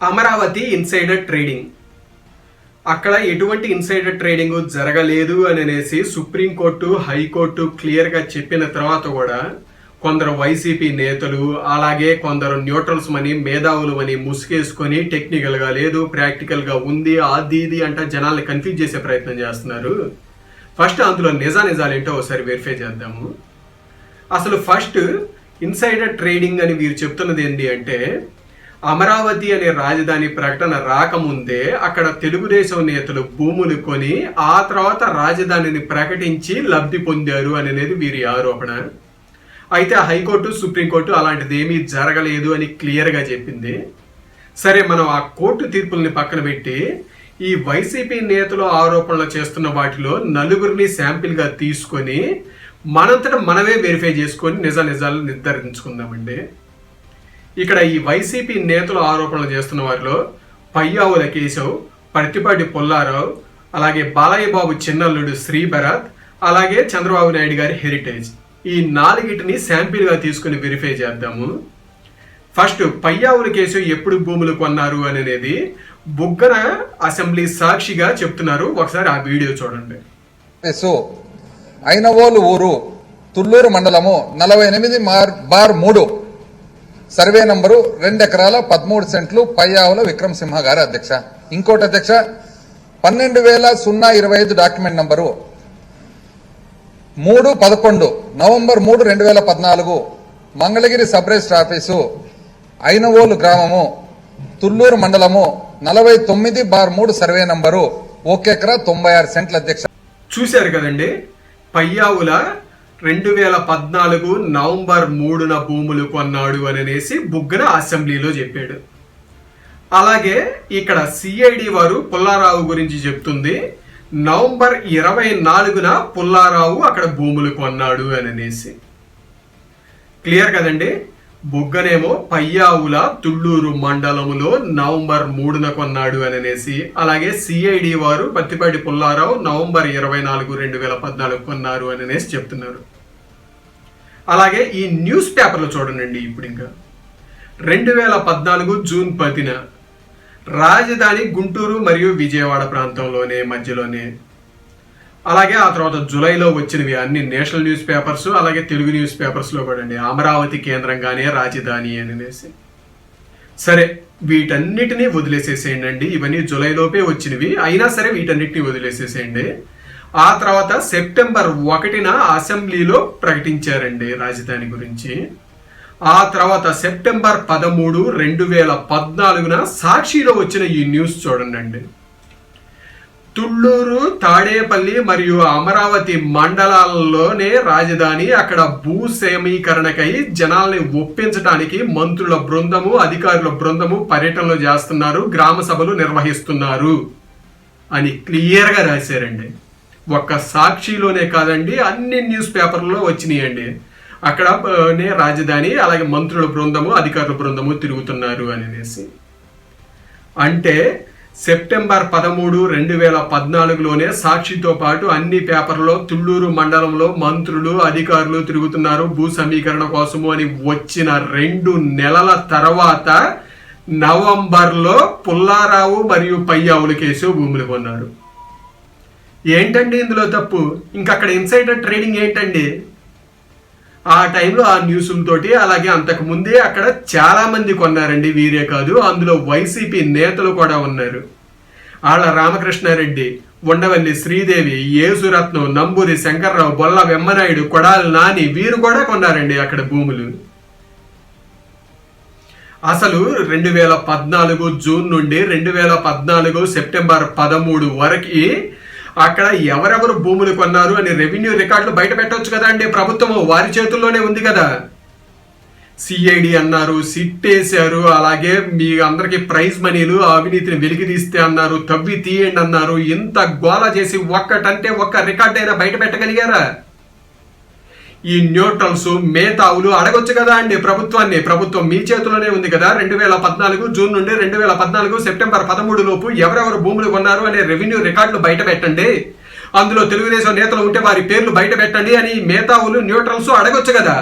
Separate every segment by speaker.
Speaker 1: Amaravati insider trading. అక్కడ ఎటువంటి insider trading జరగలేదు అని అనేసి సుప్రీంకోర్టు హైకోర్టు క్లియర్గా చెప్పిన తర్వాత కూడా కొందరు వైసీపీ నేతలు అలాగే కొందరు న్యూట్రల్స్ మని మేధావులు అని ముసుగేసుకొని టెక్నికల్గా లేదు ప్రాక్టికల్గా ఉంది అది ఇది అంటే జనాల్ని కన్ఫ్యూజ్ చేసే ప్రయత్నం చేస్తున్నారు. ఫస్ట్ అందులో నిజాలు ఏంటో ఒకసారి వెరిఫై చేద్దాము. అసలు ఫస్ట్ ఇన్సైడర్ ట్రేడింగ్ అని వీరు చెప్తున్నది ఏంటి అంటే, అమరావతి అనే రాజధాని ప్రకటన రాకముందే అక్కడ తెలుగుదేశం నేతలు భూములు కొని ఆ తర్వాత రాజధానిని ప్రకటించి లబ్ధి పొందారు అనేది వీరి ఆరోపణ. అయితే హైకోర్టు సుప్రీంకోర్టు అలాంటిది ఏమీ జరగలేదు అని క్లియర్గా చెప్పింది. సరే, మనం ఆ కోర్టు తీర్పుల్ని పక్కన పెట్టి ఈ వైసీపీ నేతలు ఆరోపణలు చేస్తున్న వాటిలో నలుగురిని శాంపిల్గా తీసుకొని మనంతటా మనమే వెరిఫై చేసుకొని నిజాలు నిర్ధారించుకుందామండి. ఇక్కడ ఈ వైసీపీ నేతలు ఆరోపణలు చేస్తున్న వారిలో పయ్యావుల కేశవ్, పర్తిపాటి పుల్లారావు, అలాగే బాలయ్య బాబు చిన్నల్లుడు శ్రీభరత్, అలాగే చంద్రబాబు నాయుడు గారి హెరిటేజ్, ఈ నాలుగిటిని శాంపిల్గా తీసుకుని వెరిఫై చేద్దాము. ఫస్ట్ పయ్యావుల కేశవ్ ఎప్పుడు భూములు కొన్నారు అనేది బుగ్గన అసెంబ్లీ సాక్షిగా చెప్తున్నారు. ఒకసారి ఆ వీడియో చూడండి.
Speaker 2: ఐనవోలు ఊరు, తుళ్ళూరు మండలము, 48/3 సర్వే నంబరు 2 ఎకరాల 13 సెంట్లు, పయ్యావుల విక్రమసింహ గారు అధ్యక్ష. ఇంకోటి అధ్యక్ష, 12,025 document number 3/11 November 3, 2014 Mangalagiri sub register office, Inavolu గ్రామము, తుళ్ళూరు మండలము, 49/3 సర్వే నంబరు, 1 ఎకరా 96 సెంట్ల అధ్యక్ష.
Speaker 1: చూశారు కదండి, పయ్యావుల 2014 నవంబర్ 3న భూములు కొన్నాడు అనేసి బుగ్గన అసెంబ్లీలో చెప్పాడు. అలాగే ఇక్కడ సిఐడి వారు పుల్లారావు గురించి చెప్తుంది, నవంబర్ 24న పుల్లారావు అక్కడ భూములు కొన్నాడు అనేసి. క్లియర్ కదండి. బుగ్గనేమో పయ్యావుల తుళ్ళూరు మండలములో నవంబర్ 3న కొన్నాడు అనేసి, అలాగే సిఐడి వారు పత్తిపాటి పుల్లారావు నవంబర్ 24, 2014 కొన్నారు అనేసి చెప్తున్నారు. అలాగే ఈ న్యూస్ పేపర్లో చూడండి. ఇప్పుడు ఇంకా 2014 జూన్ 10న రాజధాని గుంటూరు మరియు విజయవాడ ప్రాంతంలోనే మధ్యలోనే. అలాగే ఆ తర్వాత జూలైలో వచ్చినవి అన్ని నేషనల్ న్యూస్ పేపర్స్, అలాగే తెలుగు న్యూస్ పేపర్స్లో కూడా అండి అమరావతి కేంద్రంగానే రాజధాని అనేసి. సరే, వీటన్నిటినీ వదిలేసేసేయండి. ఇవన్నీ జూలైలోపే వచ్చినవి, అయినా సరే వీటన్నిటిని వదిలేసేసేయండి. ఆ తర్వాత సెప్టెంబర్ 1న అసెంబ్లీలో ప్రకటించారండి రాజధాని గురించి. ఆ తర్వాత సెప్టెంబర్ 13, 2014న సాక్షిలో వచ్చిన ఈ న్యూస్ చూడండి. తుళ్ళూరు, తాడేపల్లి మరియు అమరావతి మండలాల్లోనే రాజధాని, అక్కడ భూ సమీకరణకై జనాల్ని ఒప్పించడానికి మంత్రుల బృందము, అధికారుల బృందము పర్యటనలు చేస్తున్నారు, గ్రామ సభలు నిర్వహిస్తున్నారు అని క్లియర్గా రాశారండి. ఒక్క సాక్షిలోనే కాదండి, అన్ని న్యూస్ పేపర్లలో వచ్చినాయండి. అక్కడనే రాజధాని, అలాగే మంత్రుల బృందము, అధికారుల బృందము తిరుగుతున్నారు అనేసి. అంటే సెప్టెంబర్ 13, 2014లోనే సాక్షితో పాటు అన్ని పేపర్లో తుళ్ళూరు మండలంలో మంత్రులు, అధికారులు తిరుగుతున్నారు భూ సమీకరణ కోసము అని వచ్చిన 2 నెలల తర్వాత నవంబర్లో పుల్లారావు మరియు పయ్యావుల కేసు భూములు కొన్నారు. ఏంటండి ఇందులో తప్పు? ఇంకక్కడ ఇన్సైడర్ ట్రేడింగ్ ఏంటండి? ఆ టైంలో ఆ న్యూస్లతోటి, అలాగే అంతకు ముందే అక్కడ చాలా మంది కొన్నారండి, వీరే కాదు, అందులో వైసీపీ నేతలు కూడా ఉన్నారు. ఆళ్ళ రామకృష్ణారెడ్డి, ఉండవల్లి శ్రీదేవి, యేసురత్నం, నంబూరి శంకర్రావు, బొల్ల వెమ్మనాయుడు, కొడాలి నాని, వీరు కూడా కొన్నారండి అక్కడ భూములు. అసలు 2014 జూన్ నుండి 2014 సెప్టెంబర్ 13 వరకు అక్కడ ఎవరెవరు భూములు కొన్నారు అని రెవెన్యూ రికార్డులు బయట పెట్టవచ్చు కదా అండి. ప్రభుత్వము వారి చేతుల్లోనే ఉంది కదా. సిఐడి అన్నారు, సిట్ వేశారు, అలాగే మీ అందరికి ప్రైజ్ మనీలు అవినీతిని వెలికి తీస్తే అన్నారు, తవ్వి తీయండి అన్నారు. ఇంత గోల చేసి ఒక్కటంటే ఒక్క రికార్డ్ అయినా బయట పెట్టగలిగారా? ఈ న్యూట్రల్స్ మేధావులు అడగొచ్చు కదా అండి ప్రభుత్వాన్ని. ప్రభుత్వం మీ చేతిలోనే ఉంది కదా. 2014 జూన్ నుండి 2014 సెప్టెంబర్ 13 లోపు ఎవరెవరు భూములు కొన్నారు అనే రెవెన్యూ రికార్డులు బయట పెట్టండి, అందులో తెలుగుదేశం నేతలు ఉంటే వారి పేర్లు బయట పెట్టండి అని మేధావులు న్యూట్రల్స్ అడగొచ్చు కదా.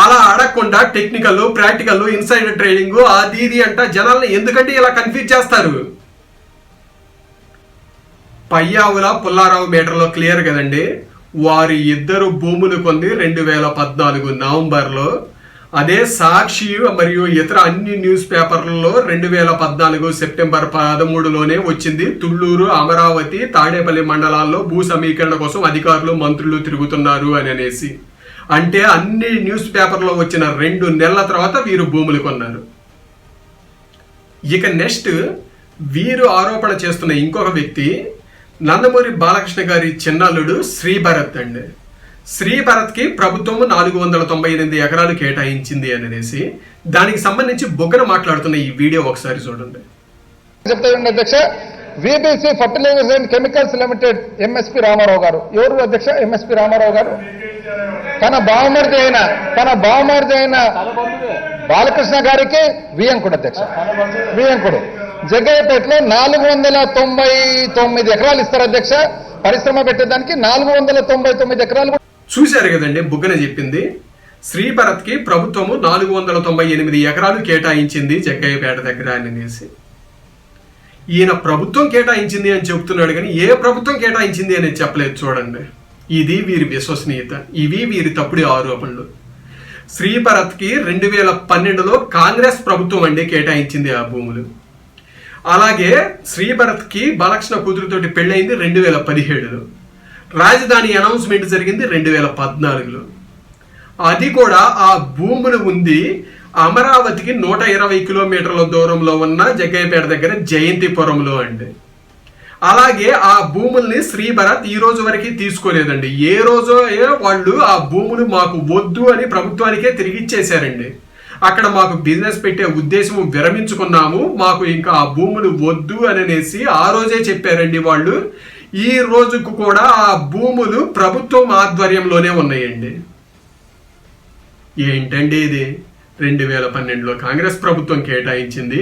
Speaker 1: అలా అడగకుండా టెక్నికల్, ప్రాక్టికల్, ఇన్సైడర్ ట్రేడింగ్ అది ఇది అంట జనాల్ని ఎందుకంటే ఇలా కన్ఫ్యూజ్ చేస్తారు. పయ్యావుల పుల్లారావు మీటర్లో క్లియర్ కదండి. వారి ఇద్దరు భూములు కొంది 2014 నవంబర్లో. అదే సాక్షి మరియు ఇతర అన్ని న్యూస్ పేపర్లలో 2014 సెప్టెంబర్ 13లోనే వచ్చింది. తుళ్ళూరు, అమరావతి, తాడేపల్లి మండలాల్లో భూ సమీకరణ కోసం అధికారులు, మంత్రులు తిరుగుతున్నారు అని అనేసి. అంటే అన్ని న్యూస్ పేపర్లో వచ్చిన 2 నెలల తర్వాత వీరు భూములు కొన్నారు. ఇక నెక్స్ట్ వీరు ఆరోపణ చేస్తున్న ఇంకొక వ్యక్తి నందమూరి బాలకృష్ణ గారి చిన్నల్లుడు శ్రీభరత్ అండి. శ్రీభరత్కి ప్రభుత్వం 498 ఎకరాలు కేటాయించింది అని అనేసి దానికి సంబంధించి బొగ్గన మాట్లాడుతున్న ఈ వీడియో ఒకసారి చూడండి.
Speaker 2: చెప్తాను అధ్యక్ష, VBC fertilisers and chemicals limited MSP Ramarao garu. ఎవరు అధ్యక్ష? ఎంఎస్పి రామారావు గారు తన బావమరిది అయిన బాలకృష్ణ గారికి వియంకుడు అధ్యక్ష. వియంకుడు జగ్గయ్యపేటలో 499 ఎకరాలు ఇస్తారు అధ్యక్ష. పరిశ్రమ పెట్టేదానికి 499 ఎకరాలు.
Speaker 1: చూశారు కదండి బుగ్గన చెప్పింది. శ్రీభరత్ కి ప్రభుత్వము 498 ఎకరాలు కేటాయించింది జగ్గయ్యపేట దగ్గర అనేసి. ఈయన ప్రభుత్వం కేటాయించింది అని చెబుతున్నాడు కానీ ఏ ప్రభుత్వం కేటాయించింది అనేది చెప్పలేదు. చూడండి, ఇది వీరి విశ్వసనీయత, ఇవి వీరి తప్పుడు ఆరోపణలు. శ్రీభరత్ కి 2012లో కాంగ్రెస్ ప్రభుత్వం అండి కేటాయించింది ఆ భూములు. అలాగే శ్రీభరత్ కి బాలకృష్ణ కూతురుతోటి పెళ్ళైంది 2017లో. రాజధాని అనౌన్స్మెంట్ జరిగింది 2014లో. అది కూడా ఆ భూములు ఉంది అమరావతికి 120 కిలోమీటర్ల దూరంలో ఉన్న జగ్గయ్యపేట దగ్గర జయంతిపురంలో అండి. అలాగే ఆ భూముల్ని శ్రీభరత్ ఈ రోజు వరకు తీసుకోలేదండి. ఏ రోజో వాళ్ళు ఆ భూములు మాకు వద్దు అని ప్రభుత్వానికే తిరిగి ఇచ్చేశారండి. అక్కడ మాకు బిజినెస్ పెట్టే ఉద్దేశం విరమించుకున్నాము, మాకు ఇంకా ఆ భూములు వద్దు అని అనేసి ఆ రోజే చెప్పారండి వాళ్ళు. ఈ రోజుకు కూడా ఆ భూములు ప్రభుత్వం ఆధ్వర్యంలోనే ఉన్నాయండి. ఏంటండి ఇది? 2012లో కాంగ్రెస్ ప్రభుత్వం కేటాయించింది.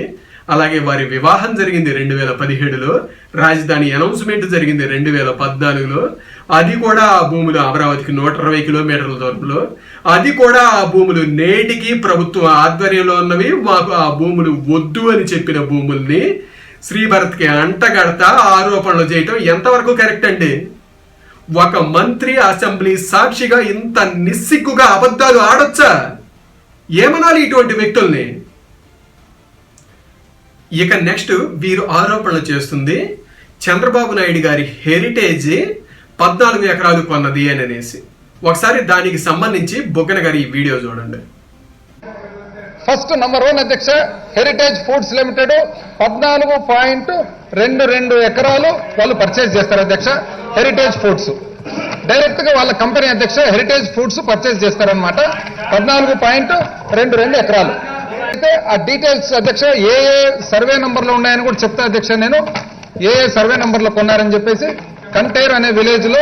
Speaker 1: అలాగే వారి వివాహం జరిగింది 2017లో. రాజధాని అనౌన్స్మెంట్ జరిగింది 2014లో. అది కూడా ఆ భూములు అమరావతికి 120 కిలోమీటర్ల దూరంలో. అది కూడా ఆ భూములు నేటికి ప్రభుత్వం ఆధ్వర్యంలో ఉన్నవి. మాకు ఆ భూములు వద్దు అని చెప్పిన భూముల్ని శ్రీభరత్కి అంటగడతా ఆరోపణలు చేయటం ఎంతవరకు కరెక్ట్ అండి? ఒక మంత్రి అసెంబ్లీ సాక్షిగా ఇంత నిస్సిగ్గుగా అబద్ధాలు ఆడొచ్చా? ఏమనాలి ఇటువంటి వ్యక్తుల్ని? ఇక నెక్స్ట్ వీరు ఆరోపణలు చేస్తుంది చంద్రబాబు నాయుడు గారి హెరిటేజ్ 14 ఎకరాలు కొన్నది అని అనేసి. ఒకసారి దానికి సంబంధించి బొగ్గన గారి ఈ వీడియో చూడండి.
Speaker 2: ఫస్ట్ నంబర్ 1 అధ్యక్ష, హెరిటేజ్ ఫుడ్స్ లిమిటెడ్ 14.22 ఎకరాలు వాళ్ళు పర్చేజ్ చేస్తారు అధ్యక్ష. హెరిటేజ్ ఫుడ్స్ డైరెక్ట్ గా వాళ్ళ కంపెనీ అధ్యక్ష హెరిటేజ్ ఫుడ్స్ పర్చేజ్ చేస్తారనమాట. 14.22 ఎకరాలు. అయితే ఆ డీటెయిల్స్ అధ్యక్ష ఏ సర్వే నంబర్లో ఉన్నాయని కూడా చెప్తా అధ్యక్ష. నేను ఏ సర్వే నంబర్లో కొన్నారని చెప్పేసి కంటేర్ అనే విలేజ్ లో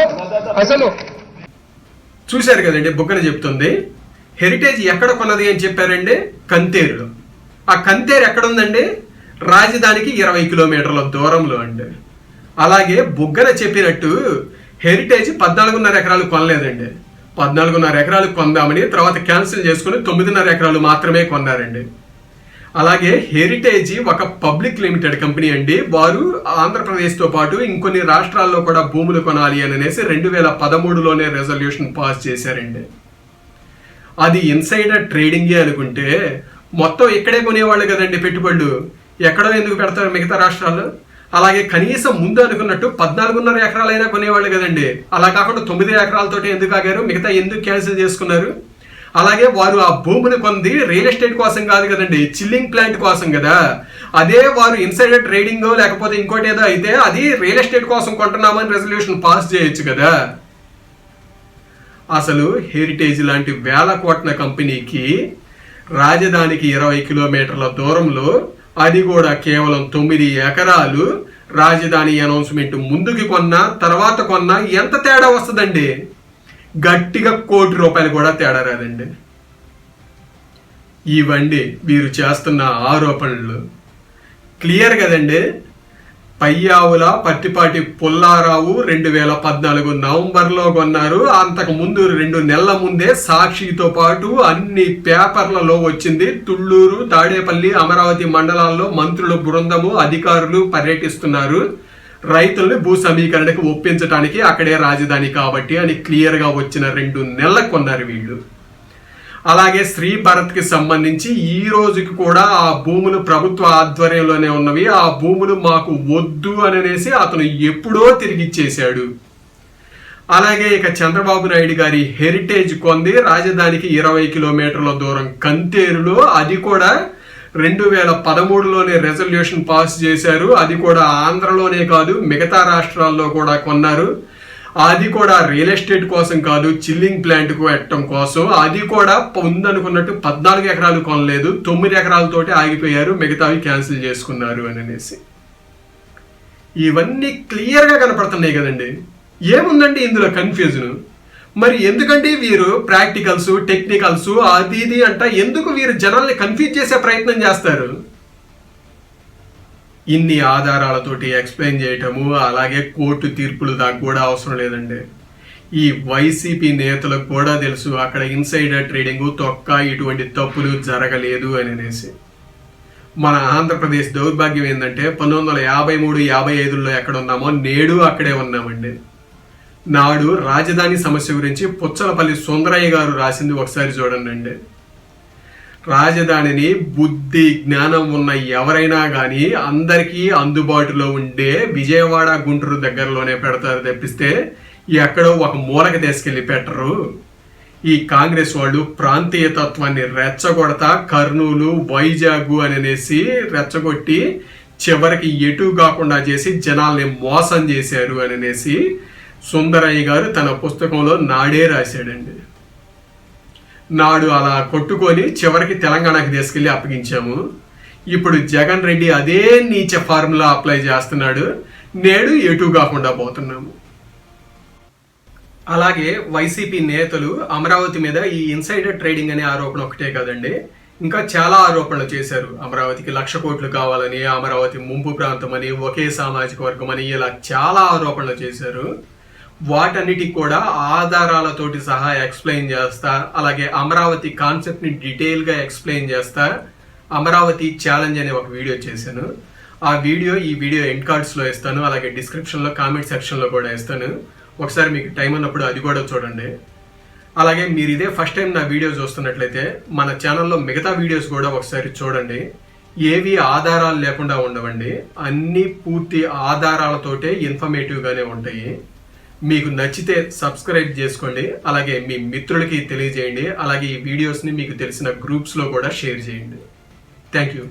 Speaker 2: అసలు
Speaker 1: చూశారు కదండి. బుగ్గన చెప్తుంది హెరిటేజ్ ఎక్కడ కొన్నది అని చెప్పారండి? కంతేరులో. ఆ కంతేరు ఎక్కడ ఉందండి? రాజధానికి 20 కిలోమీటర్ల దూరంలో అండి. అలాగే బుగ్గన చెప్పినట్టు హెరిటేజ్ 14.5 ఎకరాలు కొనలేదండి. 14.5 ఎకరాలు కొందామని తర్వాత క్యాన్సిల్ చేసుకుని 9.5 ఎకరాలు మాత్రమే కొన్నారండి. అలాగే హెరిటేజ్ ఒక పబ్లిక్ లిమిటెడ్ కంపెనీ అండి. వారు ఆంధ్రప్రదేశ్తో పాటు ఇంకొన్ని రాష్ట్రాల్లో కూడా భూములు కొనాలి అని అనేసి 2013లోనే రెజల్యూషన్ పాస్ చేశారండి. అది ఇన్సైడర్ ట్రేడింగే అనుకుంటే మొత్తం ఇక్కడే కొనేవాళ్ళు కదండి పెట్టుబడులు. ఎక్కడో ఎందుకు పెడతారు మిగతా రాష్ట్రాలు? అలాగే కనీసం ముందు అనుకున్నట్టు 14.5 ఎకరాలైనా కొనేవాళ్ళు కదండి. అలా కాకుండా 9 ఎకరాలతోటి ఎందుకు ఆగారు? మిగతా ఎందుకు క్యాన్సిల్ చేసుకున్నారు? అలాగే వారు ఆ భూమిని కొంది రియల్ ఎస్టేట్ కోసం కాదు కదండి, చిల్లింగ్ ప్లాంట్ కోసం కదా. అదే వారు ఇన్సైడర్ ట్రేడింగ్ లేకపోతే ఇంకోటి ఏదో అయితే అది రియల్ ఎస్టేట్ కోసం కొంటున్నామని రెజల్యూషన్ పాస్ చేయొచ్చు కదా. అసలు హెరిటేజ్ లాంటి వేల కోట్ల కంపెనీకి రాజధానికి 20 కిలోమీటర్ల దూరంలో, అది కూడా కేవలం 9 ఎకరాలు రాజధాని అనౌన్స్మెంట్ ముందుకి కొన్నా తర్వాత కొన్నా ఎంత తేడా వస్తుందండి? గట్టిగా ₹1 కోటి కూడా తేడా రాదండి. ఇవండి వీరు చేస్తున్న ఆరోపణలు. క్లియర్ కదండి. పయ్యావుల పత్తిపాటి పుల్లారావు 2014 నవంబర్లో కొన్నారు. అంతకు ముందు 2 నెలల ముందే సాక్షితో పాటు అన్ని పేపర్లలో వచ్చింది. తుళ్ళూరు, తాడేపల్లి, అమరావతి మండలాల్లో మంత్రుల బృందము, అధికారులు పర్యటిస్తున్నారు. రైతుల్ని భూ సమీకరణకు ఒప్పించడానికి అక్కడే రాజధాని కాబట్టి అని క్లియర్గా వచ్చిన 2 నెలలకు కొన్నారు వీళ్ళు. అలాగే శ్రీ భరత్కి సంబంధించి ఈ రోజుకి కూడా ఆ భూములు ప్రభుత్వ ఆధ్వర్యంలోనే ఉన్నవి. ఆ భూములు మాకు వద్దు అనేసి అతను ఎప్పుడో తిరిగి ఇచ్చేశాడు. అలాగే ఇక చంద్రబాబు నాయుడు గారి హెరిటేజ్ కొంది రాజధానికి 20 కిలోమీటర్ల దూరం కంతేరులో. అది కూడా 2013లోనే రెజల్యూషన్ పాస్ చేశారు. అది కూడా ఆంధ్రలోనే కాదు మిగతా రాష్ట్రాల్లో కూడా కొన్నారు. అది కూడా రియల్ ఎస్టేట్ కోసం కాదు, చిల్లింగ్ ప్లాంట్ కు పెట్టడం కోసం. అది కూడా ఉందనుకున్నట్టు 14 ఎకరాలు కొనలేదు, 9 ఎకరాలతోటి ఆగిపోయారు, మిగతావి క్యాన్సిల్ చేసుకున్నారు అనేసి. ఇవన్నీ క్లియర్ గా కనపడుతున్నాయి కదండి. ఏముందండి ఇందులో కన్ఫ్యూజన్? మరి ఎందుకంటే వీరు ప్రాక్టికల్స్, టెక్నికల్స్ అది ఇది అంట ఎందుకు వీరు జనాల్ని కన్ఫ్యూజ్ చేసే ప్రయత్నం చేస్తారు? ఇన్ని ఆధారాలతోటి ఎక్స్ప్లెయిన్ చేయటము, అలాగే కోర్టు తీర్పులు దాకా కూడా అవసరం లేదండి. ఈ వైసీపీ నేతలకు కూడా తెలుసు అక్కడ ఇన్సైడర్ ట్రేడింగ్ తొక్క, ఇటువంటి తప్పులు జరగలేదు అనేసి. మన ఆంధ్రప్రదేశ్ దౌర్భాగ్యం ఏంటంటే 1953-55లో ఎక్కడ ఉన్నామో నేడు అక్కడే ఉన్నామండి. నాడు రాజధాని సమస్య గురించి పుచ్చలపల్లి సుందరయ్య గారు రాసింది ఒకసారి చూడండి. రాజధానిని బుద్ధి జ్ఞానం ఉన్న ఎవరైనా కానీ అందరికీ అందుబాటులో ఉండే విజయవాడ, గుంటూరు దగ్గరలోనే పెడతారు తప్పిస్తే ఎక్కడో ఒక మూలకి తీసుకెళ్లి పెట్టరు. ఈ కాంగ్రెస్ వాళ్ళు ప్రాంతీయ తత్వాన్ని రెచ్చగొడతా కర్నూలు, వైజాగ్ అనేసి రెచ్చగొట్టి చివరికి ఎటు కాకుండా చేసి జనాల్ని మోసం చేశారు అనేసి సుందరయ్య గారు తన పుస్తకంలో నాడే రాశాడండి. నాడు అలా కొట్టుకొని చివరికి తెలంగాణకి తీసుకెళ్లి అప్పగించాము. ఇప్పుడు జగన్ రెడ్డి అదే నీచ ఫార్ములా అప్లై చేస్తున్నాడు. నేడు ఎటు కాకుండా పోతున్నాము. అలాగే వైసీపీ నేతలు అమరావతి మీద ఈ ఇన్సైడర్ ట్రేడింగ్ అనే ఆరోపణ ఒకటే కదండి, ఇంకా చాలా ఆరోపణలు చేశారు. అమరావతికి 1,00,000 కోట్లు కావాలని, అమరావతి ముంపు ప్రాంతం అని, ఒకే సామాజిక వర్గం అని, ఇలా చాలా ఆరోపణలు చేశారు. వాటన్నిటికి కూడా ఆధారాలతోటి సహా ఎక్స్ప్లెయిన్ చేస్తా, అలాగే అమరావతి కాన్సెప్ట్ ని డీటెయిల్ గా ఎక్స్ప్లెయిన్ చేస్తా. అమరావతి ఛాలెంజ్ అనే ఒక వీడియో చేశాను. ఆ వీడియో ఈ వీడియో ఎండ్ కార్డ్స్ లో ఇస్తాను, అలాగే డిస్క్రిప్షన్ లో కామెంట్ సెక్షన్ లో కూడా ఇస్తాను. ఒకసారి మీకు టైం ఉన్నప్పుడు అది కూడా చూడండి. అలాగే మీరు ఇదే ఫస్ట్ టైం నా వీడియో చూస్తున్నట్లయితే మన ఛానల్లో మిగతా వీడియోస్ కూడా ఒకసారి చూడండి. ఏవి ఆధారాలు లేకుండా ఉండవండి, అన్ని పూర్తి ఆధారాలతోటే ఇన్ఫర్మేటివ్ గానే ఉంటాయి. మీకు నచ్చితే సబ్స్క్రైబ్ చేసుకోండి, అలాగే మీ మిత్రులకి తెలియజేయండి, అలాగే ఈ వీడియోస్ని మీకు తెలిసిన గ్రూప్స్లో కూడా షేర్ చేయండి. Thank you.